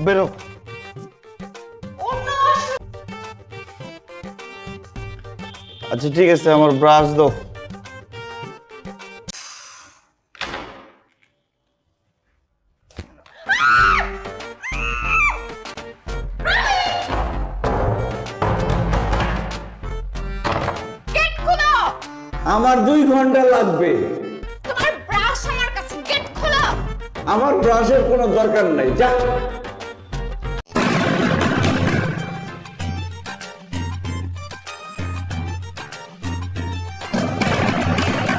বেরো। আচ্ছা ঠিক আছে, আমার ব্রাশ দাও। আমার 2 ঘন্টা লাগবে। তোমার ব্রাশ আমার কাছে, গেট খোলো। আমার ব্রাশের কোনো দরকার নাই, যা।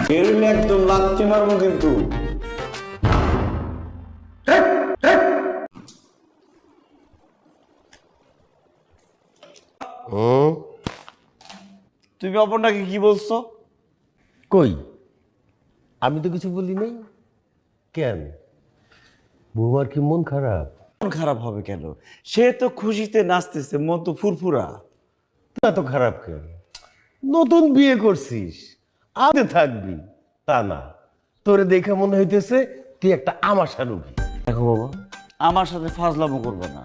বেরোলে একদম লাথি মারবো কিন্তু। তুমি অপর্ণাকে কি বলছো? কই, আমি তো কিছু বলি নাই। কেন, বৌমার কি মন খারাপ? মন খারাপ হবে কেন? সে তো খুশিতে নাচতেছে, মন তো ফুরফুরা। এত খারাপ কেন? নতুন বিয়ে করছিস, আগে থাকবি তা না। তোরে দেখে মনে হইতেছে তুই একটা আমাশা রুগী। দেখো বাবা, আমার সাথে ফাজলামো করবে না।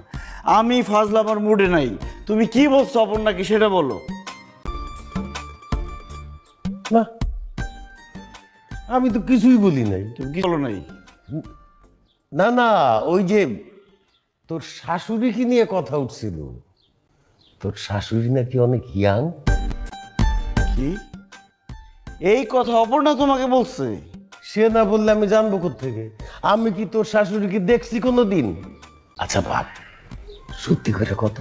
আমি ফাজলামার মুডে নাই। তুমি কি বলছো অপর্ণাকে সেটা বলো। না, আমি তো কিছুই বলি নাই। তুমি কি বলো নাই? না না, ওই যে তোর শাশুড়িকে নিয়ে কথা উঠছিল। তোর শাশুড়ি নাকি অনেক ইয়াং। কি এই কথা অপর্ণা তোমাকে বলছে? সে না বললে আমি জানবো কোত্থেকে? আমি কি তোর শাশুড়িকে দেখছি কোনোদিন? আচ্ছা বাপ, সত্যি করে কত,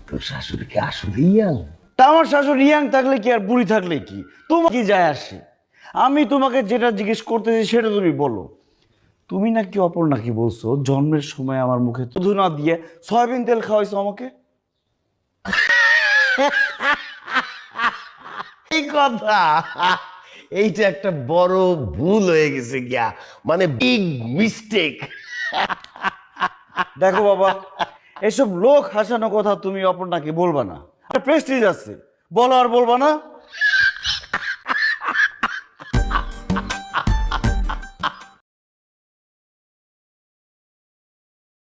তোর শাশুড়িকে আসলে ইয়াং? তা আমার শাশুড়ি ইয়াং থাকলে কি আর বুড়ি থাকলে কি, তোমার কি যায় আসে? আমি তোমাকে যেটা জিজ্ঞেস করতেছি সেটা তুমি বলো। তুমি নাকি অপর্ণাকে বলছো জন্মের সময় আমার মুখে মধু না দিয়ে সয়াবিন তেল খাওয়াইছো আমাকে? এই কথা, এইটা একটা বড় ভুল হয়ে গেছে গিয়া, মানে বিগ মিস্টেক। দেখো বাবা, এসব লোক হাসানো কথা তুমি অপর্ণাকে বলবা না। প্রেস্টিজ আছে, বলো আর বলবা না।